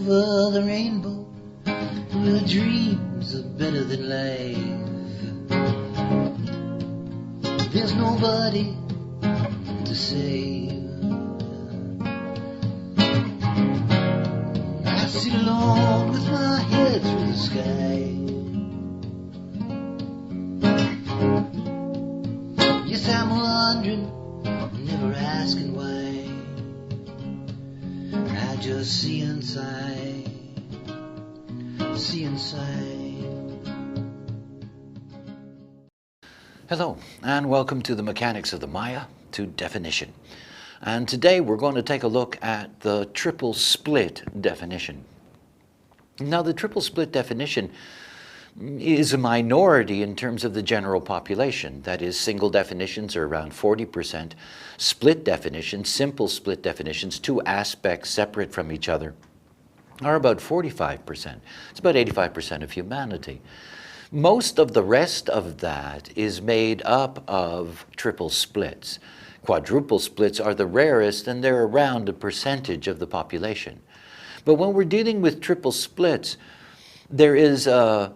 over the rainbow, where dreams are better than life. There's nobody to save. I sit alone with my head through the sky. Yes, I'm wondering, never asking why. I just see inside, see inside. Hello, and welcome to the Mechanics of the Maya to Definition. And today we're going to take a look at the triple split definition. Now, the triple split definition is a minority in terms of the general population. That is, single definitions are around 40%. Split definitions, simple split definitions, two aspects separate from each other, are about 45%. It's about 85% of humanity. Most of the rest of that is made up of triple splits. Quadruple splits are the rarest, and they're around a percentage of the population. But when we're dealing with triple splits, there is a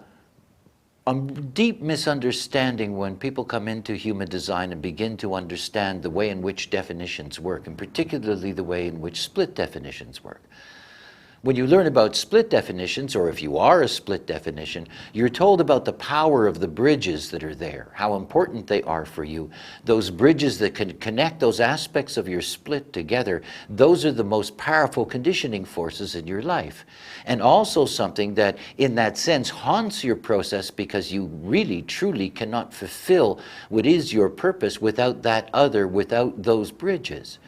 deep misunderstanding when people come into human design and begin to understand the way in which definitions work, and particularly the way in which split definitions work. When you learn about split definitions, or if you are a split definition, you're told about the power of the bridges that are there, how important they are for you. Those bridges that can connect those aspects of your split together, those are the most powerful conditioning forces in your life. And also something that, in that sense, haunts your process because you really, truly cannot fulfill what is your purpose without that other, without those bridges.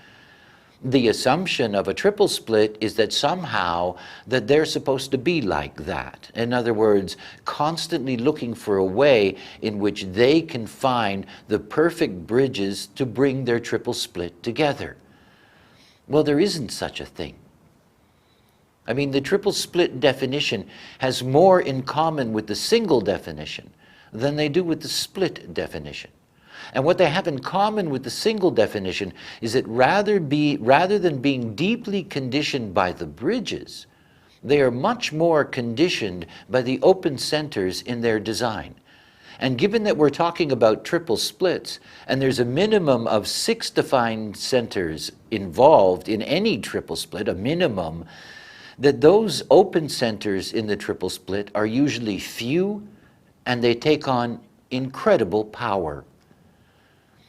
The assumption of a triple split is that somehow that they're supposed to be like that. In other words, constantly looking for a way in which they can find the perfect bridges to bring their triple split together. Well, there isn't such a thing. I mean, the triple split definition has more in common with the single definition than they do with the split definition. And what they have in common with the single definition is that rather than being deeply conditioned by the bridges, they are much more conditioned by the open centers in their design. And given that we're talking about triple splits, and there's a minimum of 6 defined centers involved in any triple split, a minimum, that those open centers in the triple split are usually few, and they take on incredible power.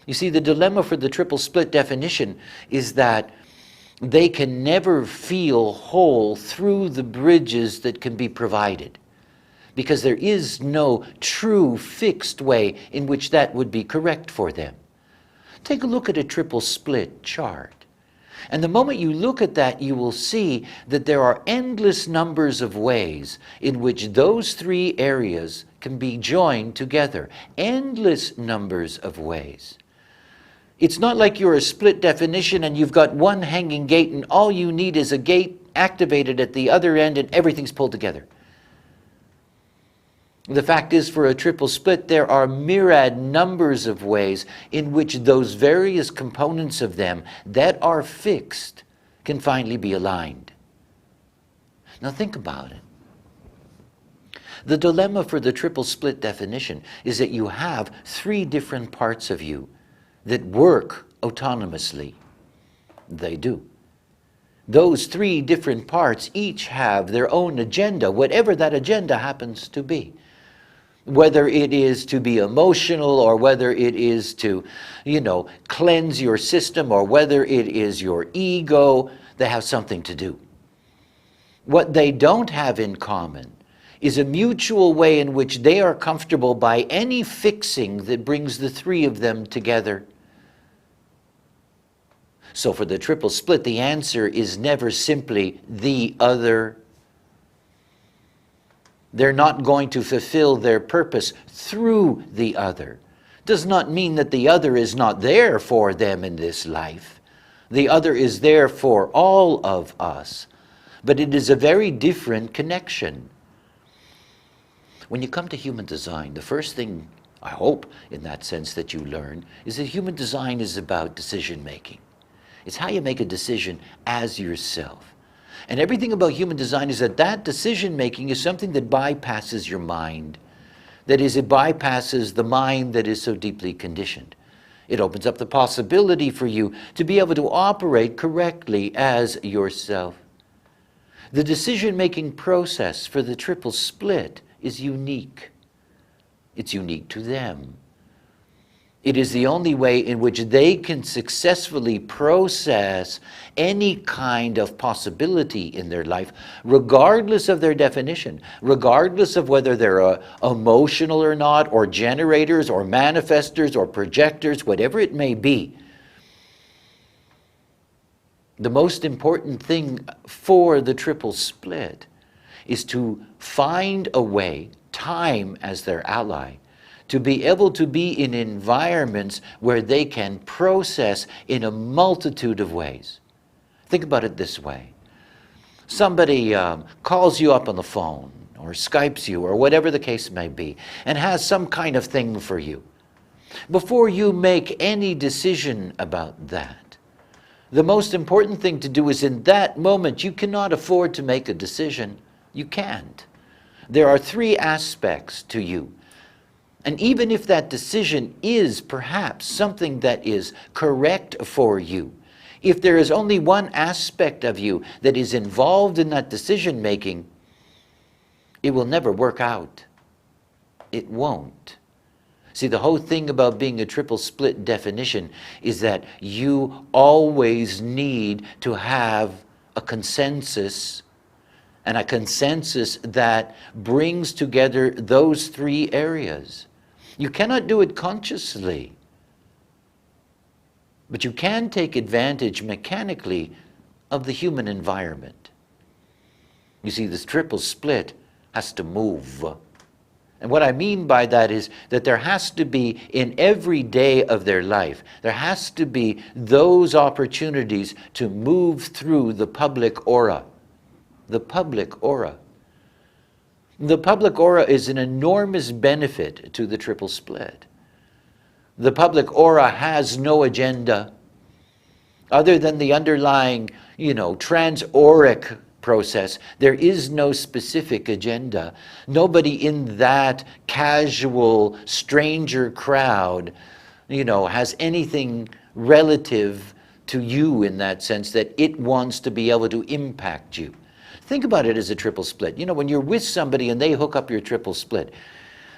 You see, the dilemma for the triple split definition is that they can never feel whole through the bridges that can be provided, because there is no true fixed way in which that would be correct for them. Take a look at a triple split chart. And the moment you look at that, you will see that there are endless numbers of ways in which those three areas can be joined together. Endless numbers of ways. It's not like you're a split definition and you've got one hanging gate and all you need is a gate activated at the other end and everything's pulled together. The fact is, for a triple split, there are myriad numbers of ways in which those various components of them that are fixed can finally be aligned. Now think about it. The dilemma for the triple split definition is that you have 3 different parts of you that work autonomously. They do. Those 3 different parts each have their own agenda, whatever that agenda happens to be. Whether it is to be emotional, or whether it is to, cleanse your system, or whether it is your ego, they have something to do. What they don't have in common is a mutual way in which they are comfortable by any fixing that brings the 3 of them together. So for the triple split, the answer is never simply the other. They're not going to fulfill their purpose through the other. Does not mean that the other is not there for them in this life. The other is there for all of us. But it is a very different connection. When you come to human design, the first thing, I hope, in that sense that you learn, is that human design is about decision making. It's how you make a decision as yourself. And everything about human design is that that decision making is something that bypasses your mind. That is, it bypasses the mind that is so deeply conditioned. It opens up the possibility for you to be able to operate correctly as yourself. The decision-making process for the triple split is unique. It's unique to them. It is the only way in which they can successfully process any kind of possibility in their life, regardless of their definition, regardless of whether they're emotional or not, or generators, or manifestors, or projectors, whatever it may be. The most important thing for the triple split is to find a way, time as their ally, to be able to be in environments where they can process in a multitude of ways. Think about it this way. Somebody calls you up on the phone or Skypes you or whatever the case may be and has some kind of thing for you. Before you make any decision about that, the most important thing to do is in that moment, you cannot afford to make a decision. You can't. There are three aspects to you. And even if that decision is perhaps something that is correct for you, if there is only one aspect of you that is involved in that decision making, it will never work out. It won't. See, the whole thing about being a triple split definition is that you always need to have a consensus, and a consensus that brings together those three areas. You cannot do it consciously, but you can take advantage mechanically of the human environment. You see, this triple split has to move. And what I mean by that is that there has to be, in every day of their life, there has to be those opportunities to move through the public aura. The public aura. The public aura is an enormous benefit to the triple split. The public aura has no agenda other than the underlying, transauric process. There is no specific agenda. Nobody in that casual stranger crowd, has anything relative to you in that sense that it wants to be able to impact you. Think about it as a triple split. When you're with somebody and they hook up your triple split,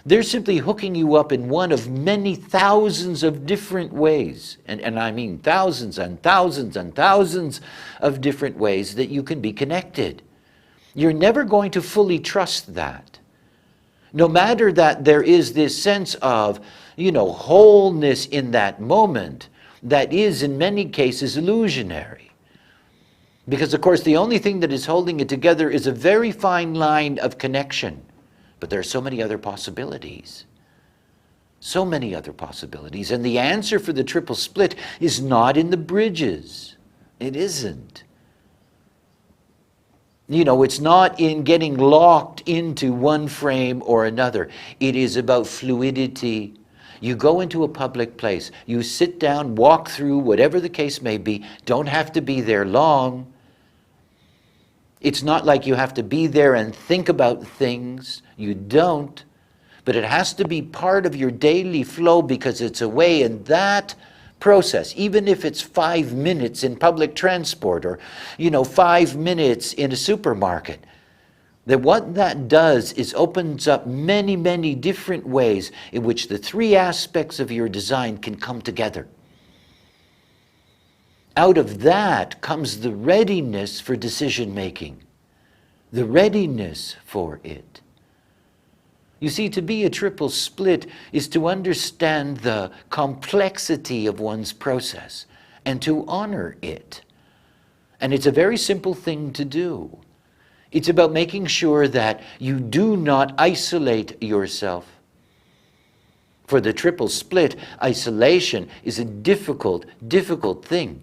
they're simply hooking you up in one of many thousands of different ways. And I mean thousands and thousands and thousands of different ways that you can be connected. You're never going to fully trust that. No matter that there is this sense of, wholeness in that moment that is in many cases illusionary. Because, of course, the only thing that is holding it together is a very fine line of connection. But there are so many other possibilities. So many other possibilities. And the answer for the triple split is not in the bridges. It isn't. It's not in getting locked into one frame or another. It is about fluidity. You go into a public place. You sit down, walk through, whatever the case may be. Don't have to be there long. It's not like you have to be there and think about things. You don't. But it has to be part of your daily flow because it's a way in that process, even if it's 5 minutes in public transport or, 5 minutes in a supermarket, that what that does is opens up many, many different ways in which the three aspects of your design can come together. Out of that comes the readiness for decision making, the readiness for it. You see, to be a triple split is to understand the complexity of one's process and to honor it. And it's a very simple thing to do. It's about making sure that you do not isolate yourself. For the triple split, isolation is a difficult thing.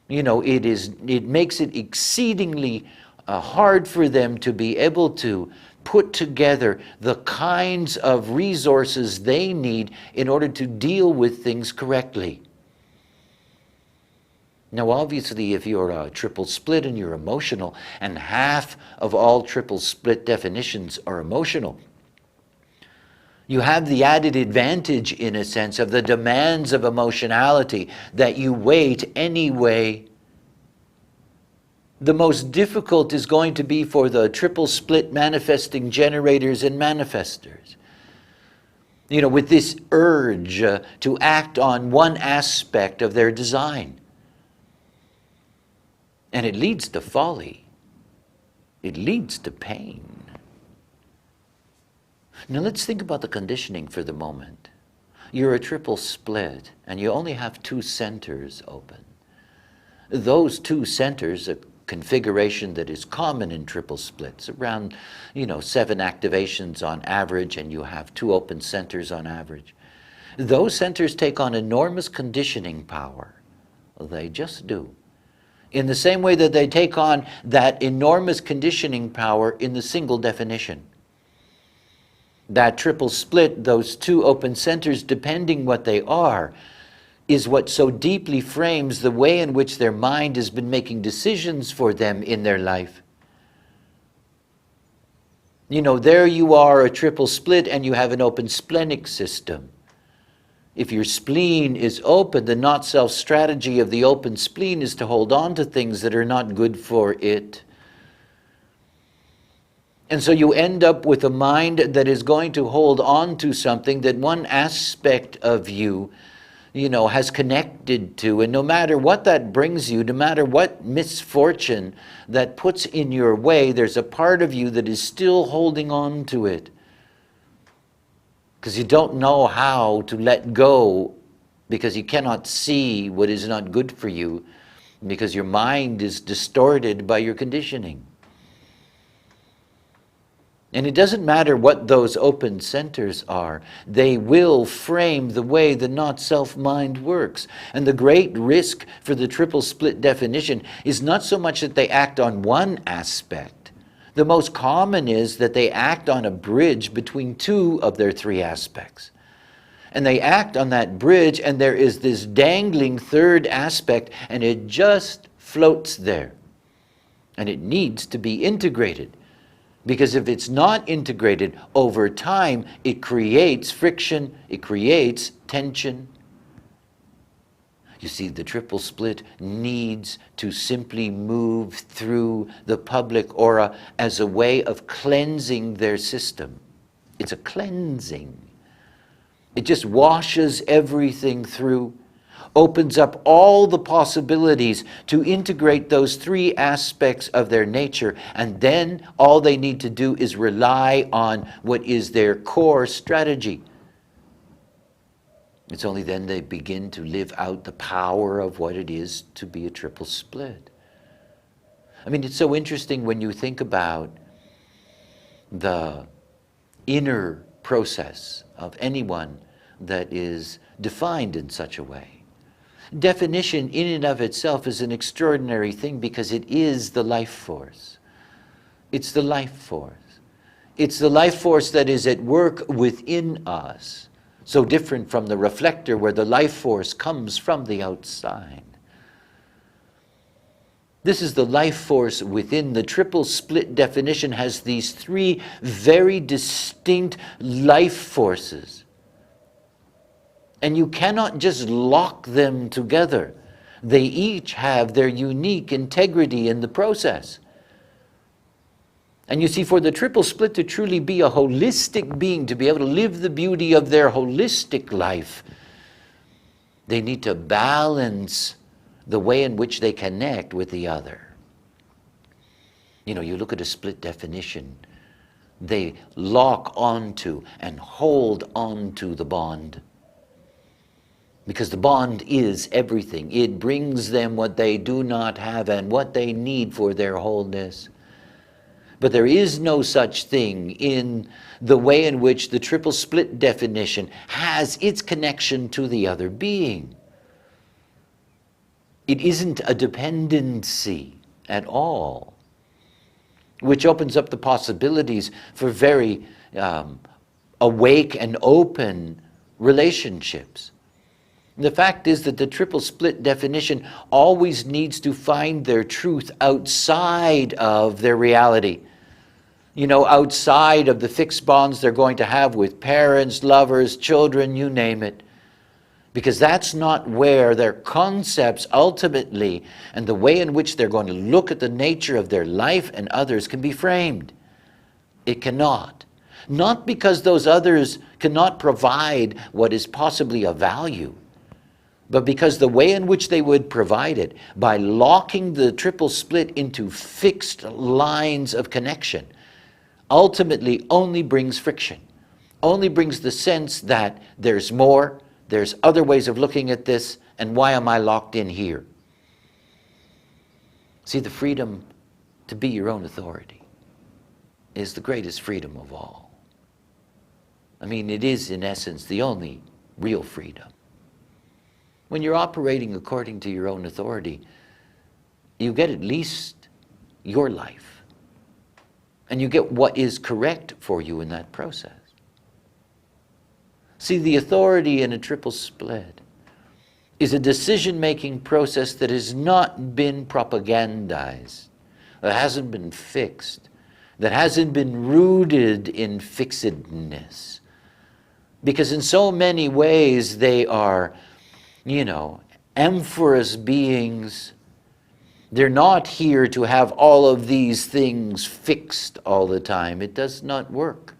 It makes it exceedingly hard for them to be able to put together the kinds of resources they need in order to deal with things correctly. Now, obviously, if you're a triple split and you're emotional, and half of all triple split definitions are emotional, you have the added advantage, in a sense, of the demands of emotionality that you weight anyway. The most difficult is going to be for the triple split manifesting generators and manifestors. With this urge to act on one aspect of their design. And it leads to folly. It leads to pain. Now let's think about the conditioning for the moment. You're a triple split and you only have two centers open. Those two centers, a configuration that is common in triple splits, around 7 activations on average, and you have 2 open centers on average. Those centers take on enormous conditioning power. They just do. In the same way that they take on that enormous conditioning power in the single definition. That triple split, those 2 open centers, depending what they are, is what so deeply frames the way in which their mind has been making decisions for them in their life. There you are, a triple split, and you have an open splenic system. If your spleen is open, the not-self strategy of the open spleen is to hold on to things that are not good for it. And so you end up with a mind that is going to hold on to something that one aspect of you, has connected to. And no matter what that brings you, no matter what misfortune that puts in your way, there's a part of you that is still holding on to it. Because you don't know how to let go, because you cannot see what is not good for you, because your mind is distorted by your conditioning. And it doesn't matter what those open centers are, they will frame the way the not-self mind works. And the great risk for the triple split definition is not so much that they act on one aspect. The most common is that they act on a bridge between 2 of their 3 aspects. And they act on that bridge, and there is this dangling third aspect, and it just floats there. And it needs to be integrated. Because if it's not integrated over time, it creates friction, it creates tension. You see, the triple split needs to simply move through the public aura as a way of cleansing their system. It's a cleansing. It just washes everything through, opens up all the possibilities to integrate those 3 aspects of their nature, and then all they need to do is rely on what is their core strategy. It's only then they begin to live out the power of what it is to be a triple split. I mean, it's so interesting when you think about the inner process of anyone that is defined in such a way. Definition in and of itself is an extraordinary thing because it is the life force. It's the life force. It's the life force that is at work within us. So different from the reflector where the life force comes from the outside. This is the life force within. The triple split definition has these 3 very distinct life forces. And you cannot just lock them together. They each have their unique integrity in the process. And you see, for the triple split to truly be a holistic being, to be able to live the beauty of their holistic life, they need to balance the way in which they connect with the other. You look at a split definition, they lock onto and hold onto the bond. Because the bond is everything. It brings them what they do not have and what they need for their wholeness. But there is no such thing in the way in which the triple split definition has its connection to the other being. It isn't a dependency at all, which opens up the possibilities for very awake and open relationships. The fact is that the triple split definition always needs to find their truth outside of their reality. Outside of the fixed bonds they're going to have with parents, lovers, children, you name it. Because that's not where their concepts ultimately and the way in which they're going to look at the nature of their life and others can be framed. It cannot. Not because those others cannot provide what is possibly of value, but because the way in which they would provide it, by locking the triple split into fixed lines of connection, ultimately only brings friction, only brings the sense that there's more, there's other ways of looking at this, and why am I locked in here? See, the freedom to be your own authority is the greatest freedom of all. I mean, it is in essence the only real freedom. When you're operating according to your own authority, you get at least your life. And you get what is correct for you in that process. See, the authority in a triple split is a decision-making process that has not been propagandized, that hasn't been fixed, that hasn't been rooted in fixedness. Because in so many ways they are, amorphous beings. They're not here to have all of these things fixed all the time. It does not work.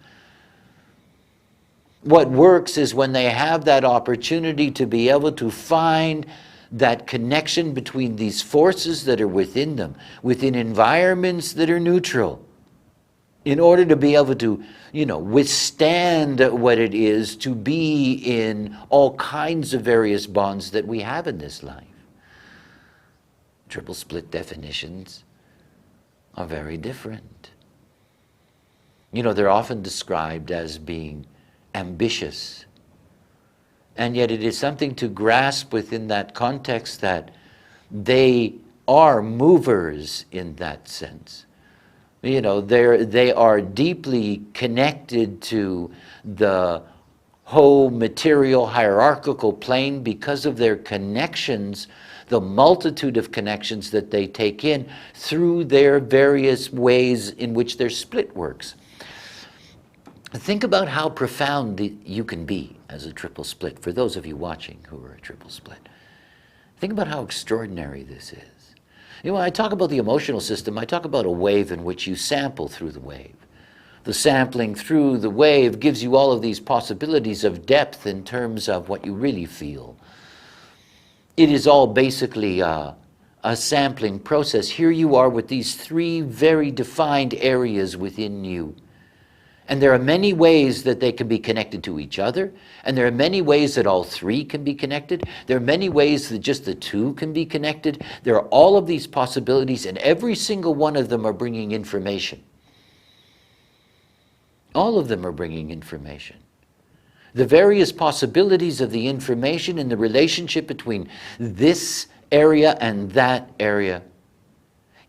What works is when they have that opportunity to be able to find that connection between these forces that are within them, within environments that are neutral, in order to be able to, withstand what it is to be in all kinds of various bonds that we have in this life. Triple split definitions are very different. They're often described as being ambitious. And yet it is something to grasp within that context that they are movers in that sense. They are deeply connected to the whole material hierarchical plane because of their connections, the multitude of connections that they take in through their various ways in which their split works. Think about how profound you can be as a triple split, for those of you watching who are a triple split. Think about how extraordinary this is. When I talk about the emotional system, I talk about a wave in which you sample through the wave. The sampling through the wave gives you all of these possibilities of depth in terms of what you really feel. It is all basically a sampling process. Here you are with these three very defined areas within you. And there are many ways that they can be connected to each other, and there are many ways that all three can be connected. There are many ways that just the two can be connected. There are all of these possibilities, and every single one of them are bringing information. All of them are bringing information. The various possibilities of the information in the relationship between this area and that area.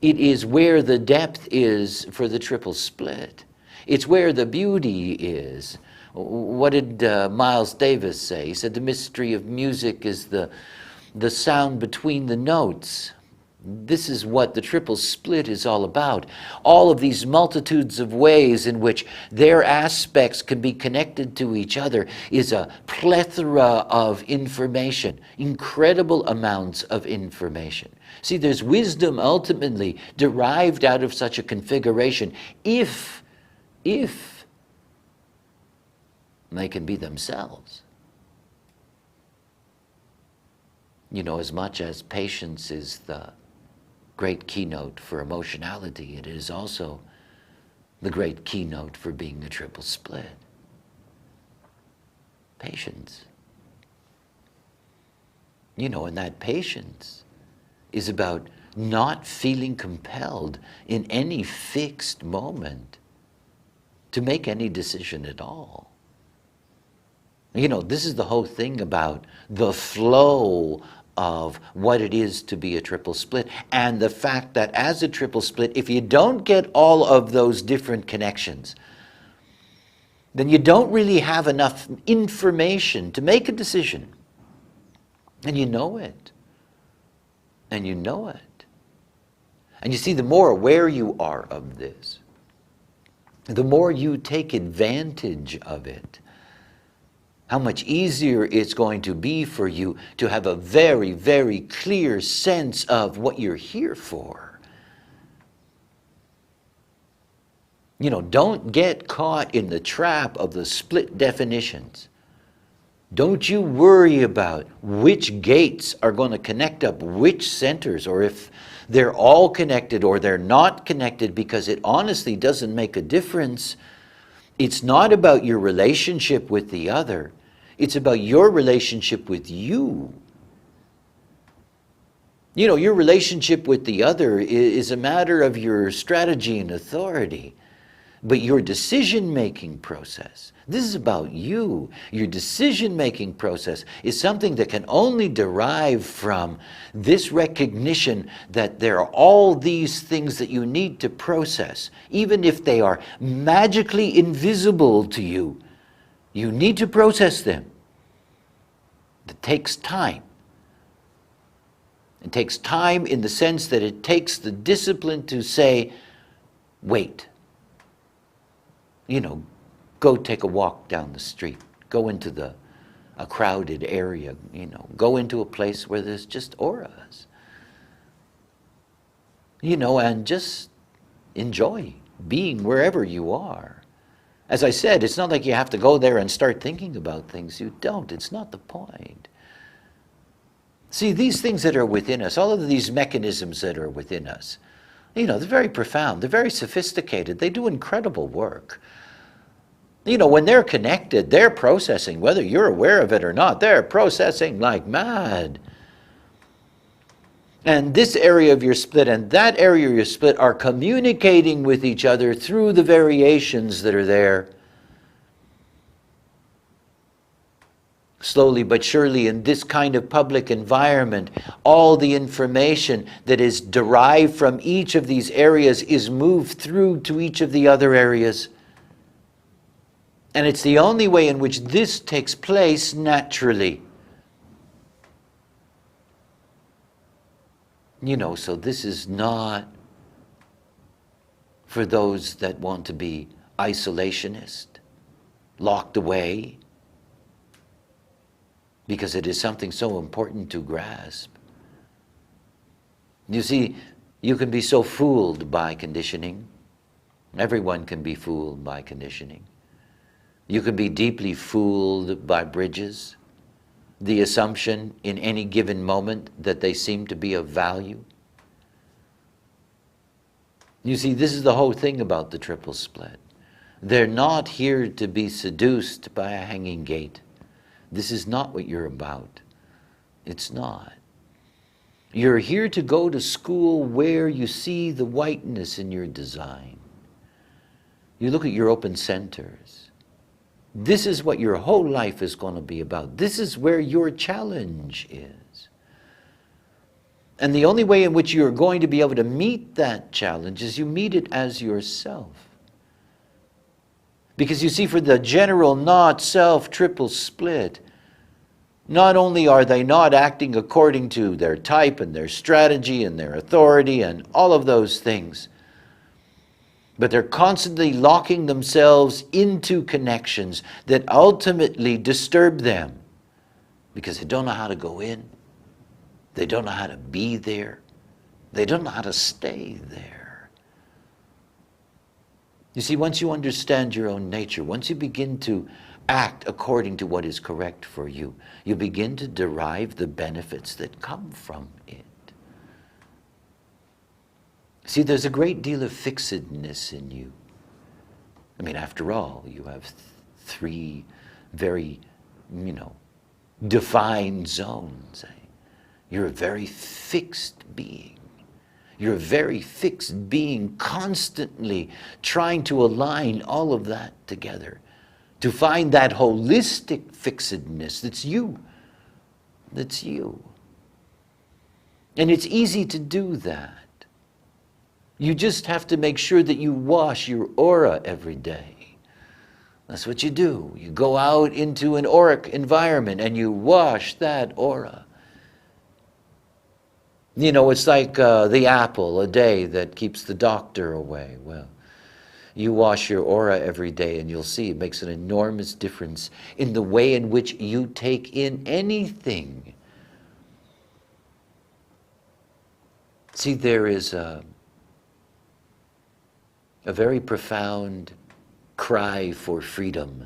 It is where the depth is for the triple split. It's where the beauty is. What did Miles Davis say? He said the mystery of music is the sound between the notes. This is what the triple split is all about. All of these multitudes of ways in which their aspects can be connected to each other is a plethora of information, incredible amounts of information. See, there's wisdom ultimately derived out of such a configuration if they can be themselves. As much as patience is the great keynote for emotionality, it is also the great keynote for being a triple split. Patience. And that patience is about not feeling compelled in any fixed moment to make any decision at all. This is the whole thing about the flow of what it is to be a triple split, and the fact that as a triple split, if you don't get all of those different connections, then you don't really have enough information to make a decision. And you know it. And you know it. And you see, the more aware you are of this, the more you take advantage of it, how much easier it's going to be for you to have a very, very clear sense of what you're here for. You know, don't get caught in the trap of the split definitions. Don't you worry about which gates are going to connect up which centers, or if they're all connected or they're not connected, because it honestly doesn't make a difference. It's not about your relationship with the other. It's about your relationship with you. You know, your relationship with the other is a matter of your strategy and authority. But your decision-making process, this is about you. Your decision-making process is something that can only derive from this recognition that there are all these things that you need to process. Even if they are magically invisible to you, you need to process them. It takes time. It takes time in the sense that it takes the discipline to say, wait. You know, go take a walk down the street. Go into a crowded area, you know. Go into a place where there's just auras. You know, and just enjoy being wherever you are. As I said, it's not like you have to go there and start thinking about things. You don't. It's not the point. See, these things that are within us, all of these mechanisms that are within us, you know, they're very profound. They're very sophisticated. They do incredible work. You know, when they're connected, they're processing, whether you're aware of it or not, they're processing like mad. And this area of your split and that area of your split are communicating with each other through the variations that are there. Slowly but surely, in this kind of public environment, all the information that is derived from each of these areas is moved through to each of the other areas. And it's the only way in which this takes place naturally. You know, so this is not for those that want to be isolationist, locked away, because it is something so important to grasp. You see, you can be so fooled by conditioning. Everyone can be fooled by conditioning. You can be deeply fooled by bridges, the assumption in any given moment that they seem to be of value. You see, this is the whole thing about the triple split. They're not here to be seduced by a hanging gate. This is not what you're about. It's not. You're here to go to school where you see the whiteness in your design. You look at your open centers. This is what your whole life is going to be about. This is where your challenge is. And the only way in which you're going to be able to meet that challenge is you meet it as yourself. Because you see, for the general not-self triple split, not only are they not acting according to their type and their strategy and their authority and all of those things, but they're constantly locking themselves into connections that ultimately disturb them because they don't know how to go in. They don't know how to be there. They don't know how to stay there. You see, once you understand your own nature, once you begin to act according to what is correct for you, you begin to derive the benefits that come from it. See, there's a great deal of fixedness in you. I mean, after all, you have three very, defined zones. You're a very fixed being. You're a very fixed being, constantly trying to align all of that together, to find that holistic fixedness that's you. That's you. And it's easy to do that. You just have to make sure that you wash your aura every day. That's what you do. You go out into an auric environment and you wash that aura. You know, it's like the apple a day that keeps the doctor away. Well, you wash your aura every day and you'll see it makes an enormous difference in the way in which you take in anything. See, there is a very profound cry for freedom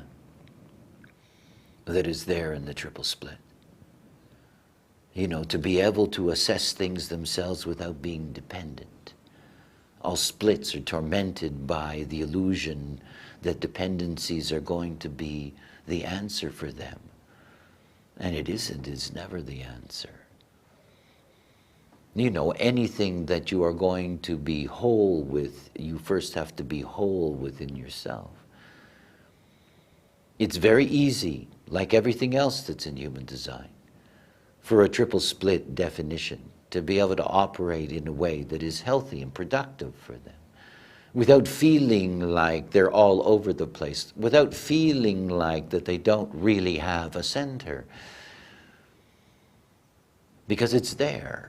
that is there in the triple split. You know, to be able to assess things themselves without being dependent. All splits are tormented by the illusion that dependencies are going to be the answer for them. And it isn't, it's never the answer. You know, anything that you are going to be whole with, you first have to be whole within yourself. It's very easy, like everything else that's in human design, for a triple split definition to be able to operate in a way that is healthy and productive for them, without feeling like they're all over the place, without feeling like that they don't really have a center, because it's there.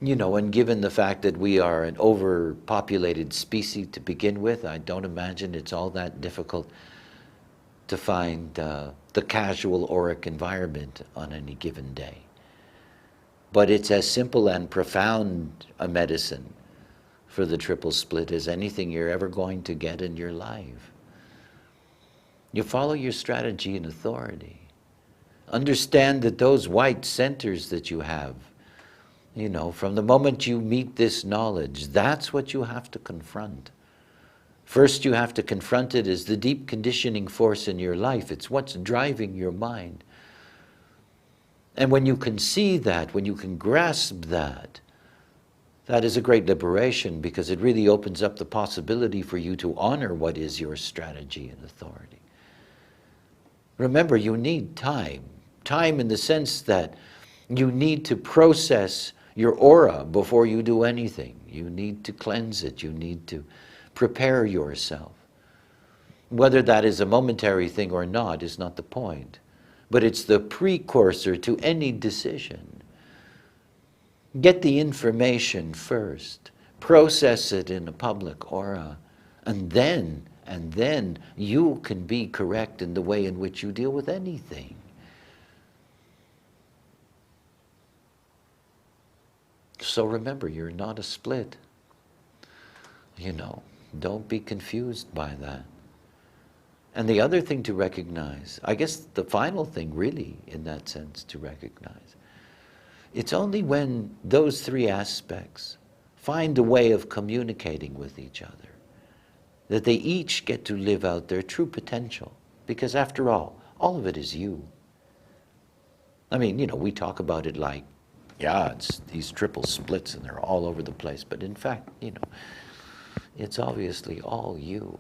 You know, and given the fact that we are an overpopulated species to begin with, I don't imagine it's all that difficult to find the casual auric environment on any given day. But it's as simple and profound a medicine for the triple split as anything you're ever going to get in your life. You follow your strategy and authority. Understand that those white centers that you have, you know, from the moment you meet this knowledge, that's what you have to confront. First, you have to confront it as the deep conditioning force in your life. It's what's driving your mind. And when you can see that, when you can grasp that, that is a great liberation, because it really opens up the possibility for you to honor what is your strategy and authority. Remember, you need time. Time in the sense that you need to process your aura before you do anything. You need to cleanse it. You need to prepare yourself. Whether that is a momentary thing or not is not the point, but it's the precursor to any decision. Get the information first, process it in a public aura, and then you can be correct in the way in which you deal with anything. So remember, you're not a split. You know, don't be confused by that. And the other thing to recognize, I guess the final thing really in that sense to recognize, it's only when those three aspects find a way of communicating with each other that they each get to live out their true potential. Because after all of it is you. I mean, you know, we talk about it like, yeah, it's these triple splits and they're all over the place. But in fact, you know, it's obviously all you.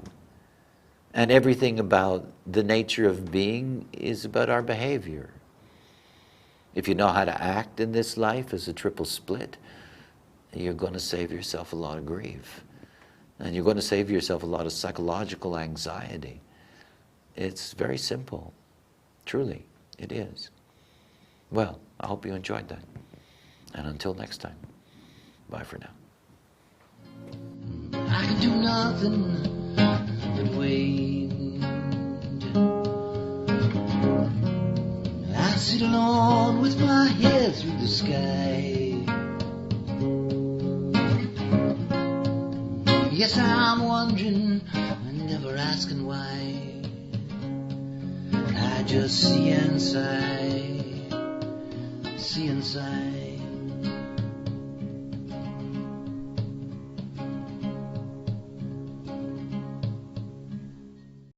And everything about the nature of being is about our behavior. If you know how to act in this life as a triple split, you're going to save yourself a lot of grief. And you're going to save yourself a lot of psychological anxiety. It's very simple. Truly, it is. Well, I hope you enjoyed that. And until next time, bye for now. I can do nothing but wait. I sit alone with my head through the sky. Yes, I'm wondering, and never asking why. I just see inside.